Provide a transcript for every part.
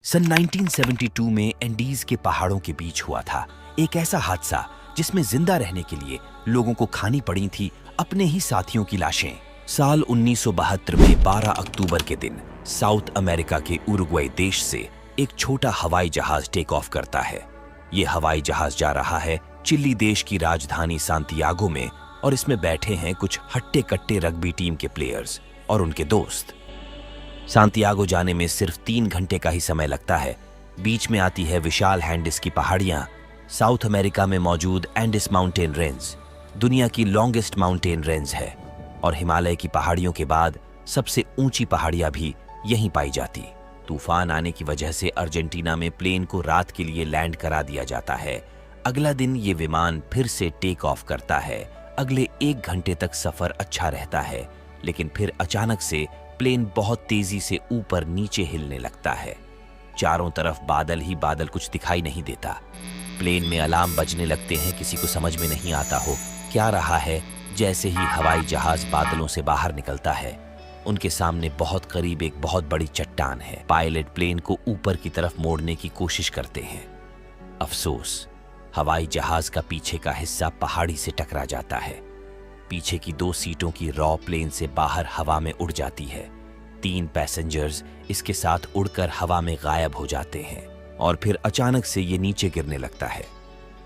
सन 1972 में एंडीज के पहाड़ों के बीच हुआ था एक ऐसा हादसा जिसमें जिंदा रहने के लिए लोगों को खानी पड़ी थी अपने ही साथियों की लाशें। साल 1972 में 12 अक्टूबर के दिन साउथ अमेरिका के उरुग्वे देश से एक छोटा हवाई जहाज टेक ऑफ करता है। ये हवाई जहाज जा रहा है चिली देश की राजधानी सांतियागो में और इसमें बैठे हैं कुछ हट्टे कट्टे रग्बी टीम के प्लेयर्स और उनके दोस्त। सांतियागो जाने में सिर्फ 3 घंटे का ही समय लगता है। बीच में आती है विशाल एंडीज की पहाड़ियां। साउथ अमेरिका में मौजूद एंडीज माउंटेन रेंज दुनिया की लॉन्गेस्ट माउंटेन रेंज है और हिमालय की पहाड़ियों के बाद सबसे ऊंची पहाड़ियां भी यहीं पाई जाती। तूफान आने की वजह से अर्जेंटीना में प्लेन को रात के लिए लैंड करा दिया जाता है। अगला दिन ये विमान फिर से टेक ऑफ करता है। अगले 1 घंटे तक सफर अच्छा रहता है, लेकिन फिर अचानक से प्लेन बहुत तेजी से ऊपर नीचे हिलने लगता है। चारों तरफ बादल ही बादल, कुछ दिखाई नहीं देता। प्लेन में अलार्म बजने लगते हैं, किसी को समझ में नहीं आता हो क्या रहा है। जैसे ही हवाई जहाज बादलों से बाहर निकलता है, उनके सामने बहुत करीब एक बहुत बड़ी चट्टान है। पायलट प्लेन को ऊपर की तरफ मोड़ने की कोशिश करते हैं। अफसोस, हवाई जहाज का पीछे का हिस्सा पहाड़ी से टकरा जाता है। पीछे की 2 सीटों की रॉ प्लेन से बाहर हवा में उड़ जाती है। 3 पैसेंजर्स इसके साथ उड़कर हवा में गायब हो जाते हैं और फिर अचानक से ये नीचे गिरने लगता है।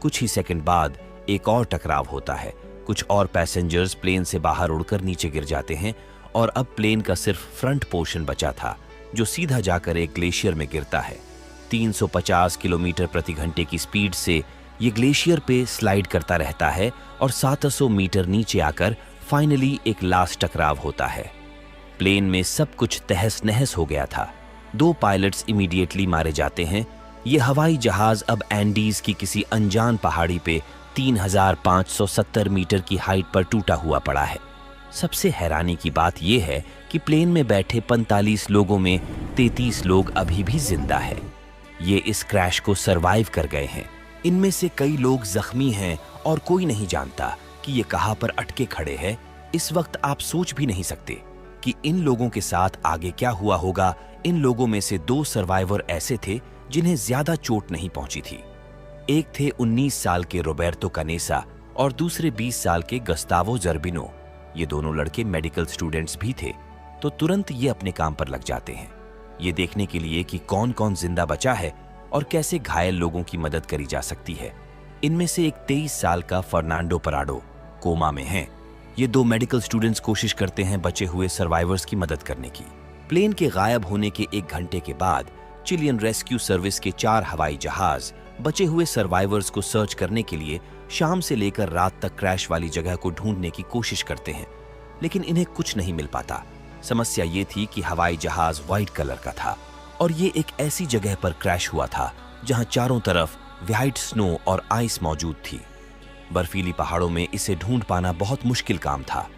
कुछ ही सेकंड बाद एक और टकराव होता है। कुछ और पैसेंजर्स प्लेन से बाहर उड़कर नीचे गिर जाते हैं और अब प्लेन का सिर्फ फ्रंट पोर्शन बचा था, जो सीधा जाकर एक ग्लेशियर में गिरता है। 350 किलोमीटर प्रति घंटे की स्पीड से ये ग्लेशियर पे स्लाइड करता रहता है और 700 मीटर नीचे आकर फाइनली एक लास्ट टकराव होता है। प्लेन में सब कुछ तहस नहस हो गया था। 2 पायलट्स इमीडिएटली मारे जाते हैं। ये हवाई जहाज अब एंडीज की किसी अनजान पहाड़ी पे 3570 मीटर की हाइट पर टूटा हुआ पड़ा है। सबसे हैरानी की बात यह है कि प्लेन में बैठे 45 लोगों में 33 लोग अभी भी जिंदा है। ये इस क्रैश को सरवाइव कर गए हैं। इनमें से कई लोग जख्मी हैं और कोई नहीं जानता कि ये कहां पर अटके खड़े हैं। इस वक्त आप सोच भी नहीं सकते कि इन लोगों के साथ आगे क्या हुआ होगा। इन लोगों में से 2 सर्वाइवर ऐसे थे जिन्हें ज्यादा चोट नहीं पहुंची थी। एक थे 19 साल के रोबर्टो कनेसा और दूसरे 20 साल के गस्तावो जर्बिनो। ये दोनों लड़के मेडिकल स्टूडेंट्स भी थे, तो तुरंत ये अपने काम पर लग जाते हैं, ये देखने के लिए कि कौन कौन जिंदा बचा है और कैसे घायल लोगों की मदद करी जा सकती है। इनमें से एक 23 साल का फर्नांडो पराडो कोमा में है। ये 2 मेडिकल स्टूडेंट्स कोशिश करते हैं बचे हुए सर्वाइवर्स की मदद करने की। प्लेन के गायब होने के 1 घंटे के बाद चिलियन रेस्क्यू सर्विस के 4 हवाई जहाज बचे हुए सर्वाइवर्स को सर्च करने के लिए शाम से लेकर रात तक क्रैश वाली जगह को ढूंढने की कोशिश करते हैं, लेकिन इन्हें कुछ नहीं मिल पाता। समस्या ये थी कि हवाई जहाज व्हाइट कलर का था और ये एक ऐसी जगह पर क्रैश हुआ था जहां चारों तरफ व्हाइट स्नो और आइस मौजूद थी। बर्फीली पहाड़ों में इसे ढूंढ पाना बहुत मुश्किल काम था।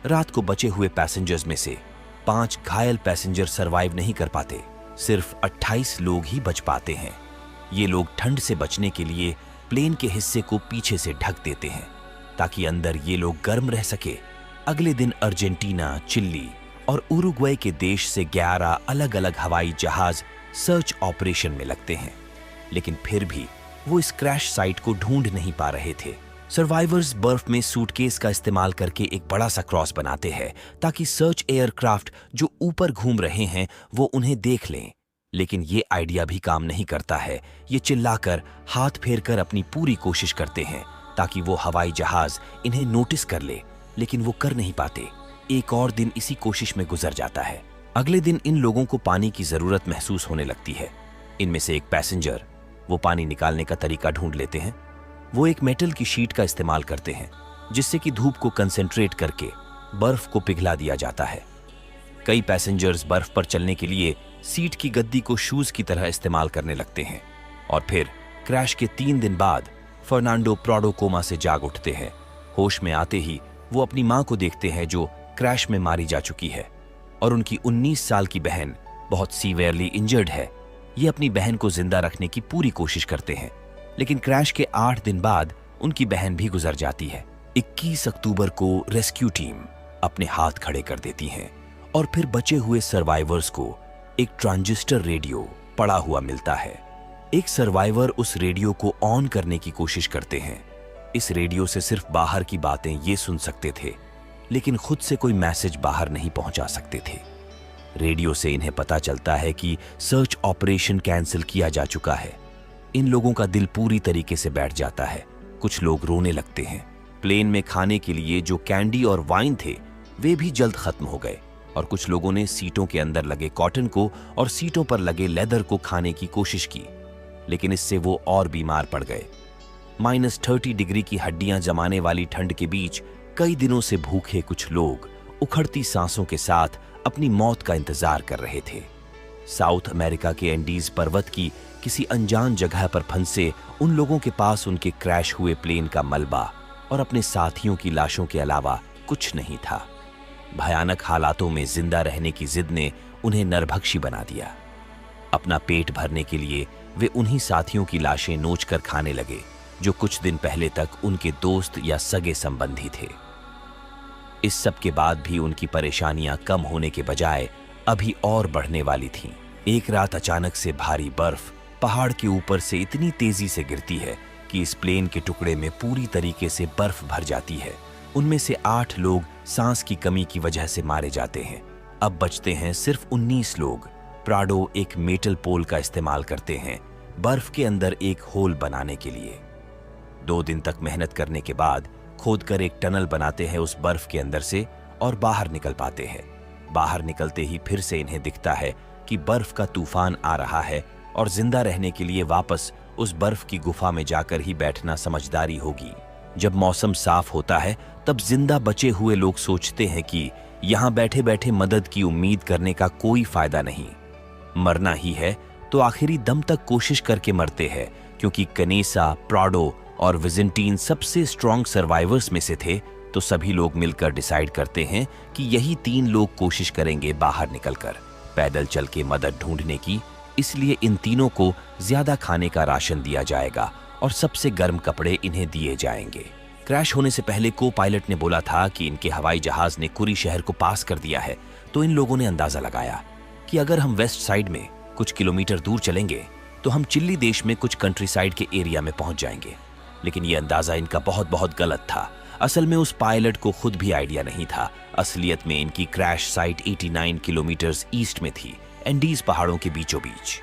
रात को बचे हुए पैसेंजर्स में से 5 घायल पैसेंजर सरवाइव नहीं कर पाते। सिर्फ 28 लोग ही बच पाते हैं। ये लोग ठंड से बचने के लिए प्लेन के हिस्से को पीछे से ढक देते हैं ताकि अंदर ये लोग गर्म रह सके। अगले दिन अर्जेंटीना, चिली और उरुग्वे के देश से 11 अलग अलग हवाई जहाज सर्च ऑपरेशन में लगते हैं, लेकिन फिर भी वो इस क्रैश साइट को ढूंढ नहीं पा रहे थे। सर्वाइवर्स बर्फ में सूटकेस का इस्तेमाल करके एक बड़ा सा क्रॉस बनाते हैं ताकि सर्च एयरक्राफ्ट जो ऊपर घूम रहे हैं वो उन्हें देख लें, लेकिन ये आइडिया भी काम नहीं करता है। ये चिल्लाकर, हाथ फेरकर अपनी पूरी कोशिश करते हैं ताकि वो हवाई जहाज इन्हें नोटिस कर ले, लेकिन वो कर नहीं पाते। एक और दिन इसी कोशिश में गुजर जाता है। अगले दिन इन लोगों को पानी की जरूरत महसूस होने लगती है। इनमें से एक पैसेंजर वो पानी निकालने का तरीका ढूंढ लेते हैं। वो एक मेटल की शीट का इस्तेमाल करते हैं जिससे कि धूप को कंसेंट्रेट करके बर्फ को पिघला दिया जाता है। कई पैसेंजर्स बर्फ पर चलने के लिए सीट की गद्दी को शूज की तरह इस्तेमाल करने लगते हैं। और फिर क्रैश के 3 दिन बाद फर्नांडो प्राडो कोमा से जाग उठते हैं। होश में आते ही वो अपनी मां को देखते हैं जो क्रैश में मारी जा चुकी है और उनकी 19 साल की बहन बहुत सीवियरली इंजर्ड है। ये अपनी बहन को जिंदा रखने की पूरी कोशिश करते हैं, लेकिन क्रैश के 8 दिन बाद उनकी बहन भी गुजर जाती है। 21 अक्टूबर को रेस्क्यू टीम अपने हाथ खड़े कर देती है और फिर बचे हुए सर्वाइवर्स को एक ट्रांजिस्टर रेडियो पड़ा हुआ मिलता है। एक सर्वाइवर उस रेडियो को ऑन करने की कोशिश करते हैं। इस रेडियो से सिर्फ बाहर की बातें ये सुन सकते थे, लेकिन खुद से कोई मैसेज बाहर नहीं पहुंचा सकते थे। रेडियो से इन्हें पता चलता है कि सर्च ऑपरेशन कैंसिल किया जा चुका है। इन लोगों का दिल पूरी तरीके से बैठ जाता है। कुछ लोग रोने लगते हैं। प्लेन में खाने के लिए जो कैंडी और वाइन थे वे भी जल्द खत्म हो गए और कुछ लोगों ने सीटों के अंदर लगे कॉटन को और सीटों पर लगे लेदर को खाने की कोशिश की, लेकिन इससे वो और बीमार पड़ गए। -30 डिग्री की हड्डियां जमाने वाली ठंड के बीच कई दिनों से भूखे कुछ लोग उखड़ती सांसों के साथ अपनी मौत का इंतजार कर रहे थे। साउथ अमेरिका के एंडीज पर्वत की किसी अनजान जगह पर फंसे उन लोगों के पास उनके क्रैश हुए प्लेन का मलबा और अपने साथियों की लाशों के अलावा कुछ नहीं था। भयानक हालातों में जिंदा रहने की जिद ने उन्हें नरभक्षी बना दिया। अपना पेट भरने के लिए वे उन्हीं साथियों की लाशें नोचकर खाने लगे जो कुछ दिन पहले तक उनके दोस्त या सगे संबंधी थे। इस सब के बाद भी उनकी परेशानियां कम होने के बजाय अभी और बढ़ने वाली थीं। एक रात अचानक से भारी बर्फ पहाड़ के ऊपर से इतनी तेजी से गिरती है कि इस प्लेन के टुकड़े में पूरी तरीके से बर्फ भर जाती है। उनमें से 8 लोग सांस की कमी की वजह से मारे जाते हैं। अब बचते हैं सिर्फ 19 लोग। प्राडो एक मेटल पोल का इस्तेमाल करते हैं बर्फ के अंदर एक होल बनाने के लिए। 2 दिन तक मेहनत करने के बाद खोदकर एक टनल बनाते हैं उस बर्फ के अंदर से और बाहर निकल पाते हैं। बाहर निकलते ही फिर से इन्हें दिखता है कि बर्फ का तूफान आ रहा है और जिंदा रहने के लिए वापस उस बर्फ की गुफा में जाकर ही बैठना समझदारी होगी। जब मौसम साफ होता है तब जिंदा बचे हुए लोग सोचते हैं कि यहां बैठे बैठे मदद की उम्मीद करने का कोई फायदा नहीं, मरना ही है तो आखिरी दम तक कोशिश करके मरते हैं। क्योंकि कनेसा, प्राडो और विजेंटीन सबसे स्ट्रॉन्ग सर्वाइवर्स में से थे, तो सभी लोग मिलकर डिसाइड करते हैं कि यही 3 लोग कोशिश करेंगे बाहर निकलकर पैदल चल के मदद ढूंढने की। इसलिए इन तीनों को ज्यादा खाने का राशन दिया जाएगा और सबसे गर्म कपड़े इन्हें दिए जाएंगे। क्रैश होने से पहले को पायलट ने बोला था कि इनके हवाई जहाज ने कुरी शहर को पास कर दिया है, तो इन लोगों ने अंदाजा लगाया कि अगर हम वेस्ट साइड में कुछ किलोमीटर दूर चलेंगे तो हम चिल्ली देश में कुछ कंट्री साइड के एरिया में पहुंच जाएंगे। लेकिन यह अंदाजा इनका बहुत गलत था। असल में उस पायलट को खुद भी आइडिया नहीं था। असलियत में इनकी क्रैश साइट 89 किलोमीटर ईस्ट में थी, एंडीज पहाड़ों के बीचों बीच।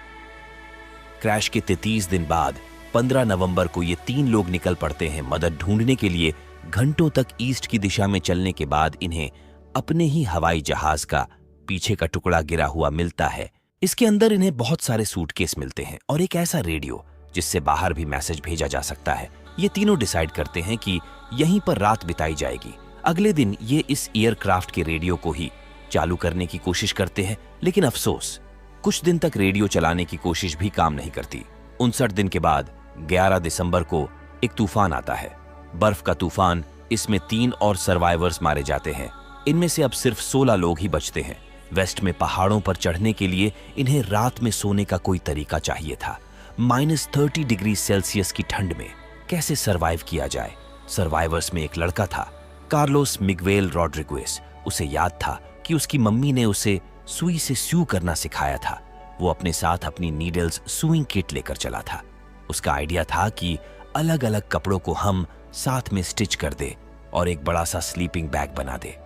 क्रैश के 33 दिन बाद 15 नवंबर को ये 3 लोग निकल पड़ते हैं मदद ढूंढने के लिए। घंटों तक ईस्ट की दिशा में चलने के बाद इन्हें अपने ही हवाई जहाज का पीछे का टुकड़ा गिरा हुआ मिलता है। इसके अंदर इन्हें बहुत सारे सूटकेस मिलते हैं और एक ऐसा रेडियो जिससे बाहर भी मैसेज भेजा जा सकता है। ये तीनों डिसाइड करते हैं कि यहीं पर रात बिताई जाएगी। अगले दिन ये इस एयरक्राफ्ट के रेडियो को ही चालू करने की कोशिश करते हैं, लेकिन अफसोस कुछ दिन तक रेडियो चलाने की कोशिश भी काम नहीं करती। 59 दिन के बाद 11 दिसंबर को एक तूफान आता है, बर्फ का तूफान। इसमें 3 और सर्वाइवर्स मारे जाते हैं। इनमें से अब सिर्फ 16 लोग ही बचते हैं। वेस्ट में पहाड़ों पर चढ़ने के लिए इन्हें रात में सोने का कोई तरीका चाहिए था। -30 डिग्री सेल्सियस की ठंड में कैसे सरवाइव किया जाए। सर्वाइवर्स में एक लड़का था, कार्लोस मिगवेल रॉड्रिगुएस। उसे याद था कि उसकी मम्मी ने उसे सुई से स्यू करना सिखाया था। वो अपने साथ अपनी नीडल्स सुइंग किट लेकर चला था। उसका आइडिया था कि अलग अलग कपड़ों को हम साथ में स्टिच कर दे और एक बड़ा सा स्लीपिंग बैग बना दे।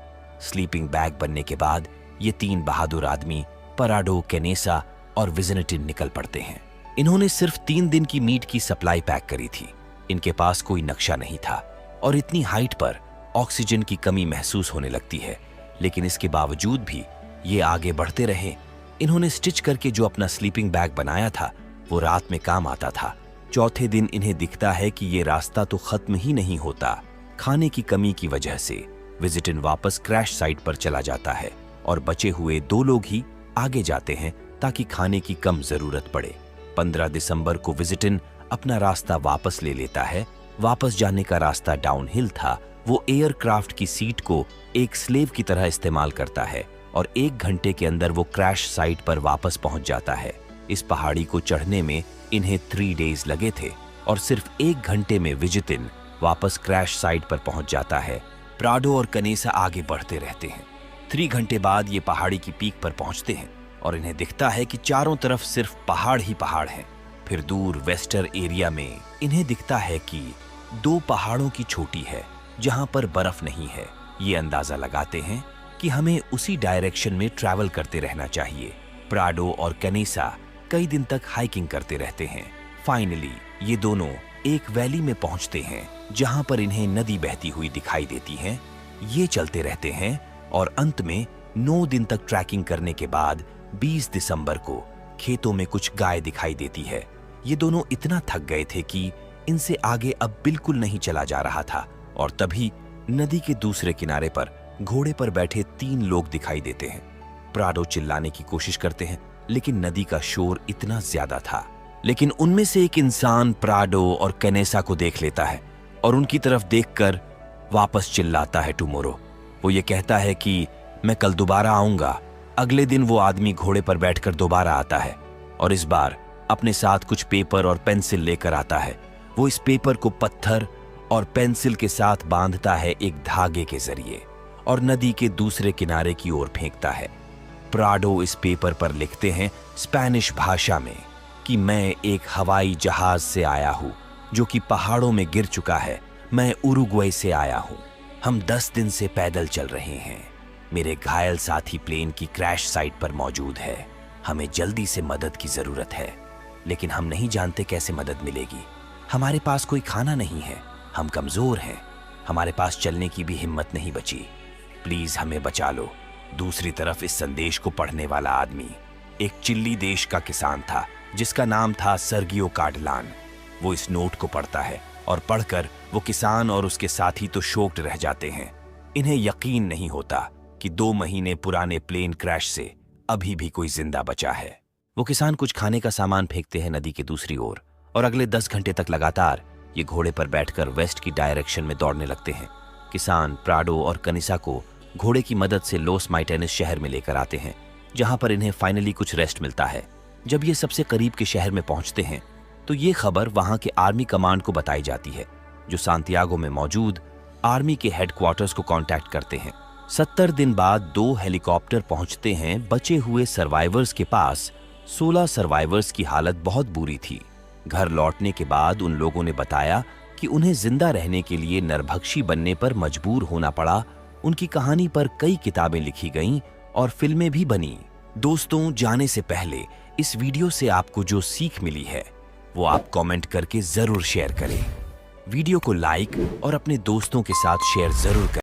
स्लीपिंग बैग बनने के बाद ये 3 बहादुर आदमी पराडो, केनेसा और विजेंटीन निकल पड़ते हैं। इन्होंने सिर्फ 3 दिन की मीट की सप्लाई पैक करी थी। इनके पास कोई नक्शा नहीं था और इतनी हाइट पर ऑक्सीजन की कमी महसूस होने लगती है, लेकिन इसके बावजूद भी ये आगे बढ़ते रहे। इन्होंने स्टिच करके जो अपना स्लीपिंग बैग बनाया था वो रात में काम आता था। चौथे दिन इन्हें दिखता है कि ये रास्ता तो खत्म ही नहीं होता। खाने की कमी की वजह से विजेंटीन वापस क्रैश साइट पर चला जाता है और बचे हुए 2 लोग ही आगे जाते हैं ताकि खाने की कम जरूरत पड़े। 15 दिसंबर को विजेंटीन अपना रास्ता वापस ले लेता है। वापस जाने का रास्ता डाउनहिल था। वो एयरक्राफ्ट की सीट को एक स्लेव की तरह इस्तेमाल करता है और 1 घंटे के अंदर वो क्रैश साइट पर वापस पहुंच जाता है। इस पहाड़ी को चढ़ने में इन्हें 3 डेज लगे थे और सिर्फ 1 घंटे में विजेंटीन वापस क्रैश साइट पर पहुंच जाता है। प्राडो और कनेसा आगे बढ़ते रहते हैं। 3 घंटे बाद ये पहाड़ी की पीक पर पहुंचते हैं। और इन्हें दिखता है कि चारों तरफ सिर्फ पहाड़ ही पहाड़ हैं। फिर दूर वेस्टर्न एरिया में इन्हें दिखता है कि 2 पहाड़ों की चोटी है जहां पर बर्फ नहीं है। ये अंदाजा लगाते हैं कि हमें उसी डायरेक्शन में ट्रैवल करते रहना चाहिए। प्राडो और कनेसा कई दिन तक हाइकिंग करते रहते हैं। फाइनली ये दोनों एक वैली में पहुंचते हैं जहां पर इन्हें नदी बहती हुई दिखाई देती है। ये चलते रहते हैं और अंत में 9 दिन तक ट्रैकिंग करने के बाद 20 दिसंबर को खेतों में कुछ गाय दिखाई देती है। ये दोनों इतना थक गए थे कि इनसे आगे अब बिल्कुल नहीं चला जा रहा था और तभी नदी के दूसरे किनारे पर घोड़े पर बैठे 3 लोग दिखाई देते हैं। प्राडो चिल्लाने की कोशिश करते हैं लेकिन नदी का शोर इतना ज्यादा था। लेकिन उनमें से एक इंसान प्राडो और कनेसा को देख लेता है और उनकी तरफ देखकर वापस चिल्लाता है टुमोरो। वो ये कहता है कि मैं कल दोबारा आऊंगा। अगले दिन वो आदमी घोड़े पर बैठकर दोबारा आता है और इस बार अपने साथ कुछ पेपर और पेंसिल लेकर आता है। वो इस पेपर को पत्थर और पेंसिल के साथ बांधता है एक धागे के जरिए और नदी के दूसरे किनारे की ओर फेंकता है। प्राडो इस पेपर पर लिखते हैं स्पेनिश भाषा में कि मैं एक हवाई जहाज से आया हूं जो कि पहाड़ों में गिर चुका है। मैं उरुग्वे से आया हूं। हम 10 दिन से पैदल चल रहे हैं। मेरे घायल साथी प्लेन की क्रैश साइट पर मौजूद है। हमें जल्दी से मदद की जरूरत है लेकिन हम नहीं जानते कैसे मदद मिलेगी। हमारे पास कोई खाना नहीं है। हम कमजोर हैं। हमारे पास चलने की भी हिम्मत नहीं बची। प्लीज हमें बचा लो। दूसरी तरफ इस संदेश को पढ़ने वाला आदमी एक चिली देश का किसान था जिसका नाम था सर्गियो कार्डलान। वो इस नोट को पढ़ता है और पढ़कर वो किसान और उसके साथी तो शॉक्ड रह जाते हैं। इन्हें यकीन नहीं होता कि 2 महीने पुराने प्लेन क्रैश से अभी भी कोई जिंदा बचा है। वो किसान कुछ खाने का सामान फेंकते हैं नदी के दूसरी ओर और अगले 10 घंटे तक लगातार ये घोड़े पर बैठकर वेस्ट की डायरेक्शन में दौड़ने लगते हैं। किसान प्राडो और कनिसा को घोड़े की मदद से लोस माइटेनिस शहर में लेकर आते हैं जहां पर इन्हें फाइनली कुछ रेस्ट मिलता है। जब ये सबसे करीब के शहर में पहुंचते हैं तो ये खबर वहां के आर्मी कमांड को बताई जाती है जो सांतियागो में मौजूद आर्मी के हेडक्वार्टर्स को कांटेक्ट करते हैं। 70 दिन बाद 2 हेलीकॉप्टर पहुंचते हैं बचे हुए सर्वाइवर्स के पास। 16 सर्वाइवर्स की हालत बहुत बुरी थी। घर लौटने के बाद उन लोगों ने बताया कि उन्हें जिंदा रहने के लिए नरभक्षी बनने पर मजबूर होना पड़ा। उनकी कहानी पर कई किताबें लिखी गईं और फिल्में भी बनी। दोस्तों, जाने से पहले इस वीडियो से आपको जो सीख मिली है वो आप कमेंट करके जरूर शेयर करें। वीडियो को लाइक और अपने दोस्तों के साथ शेयर जरूर करें।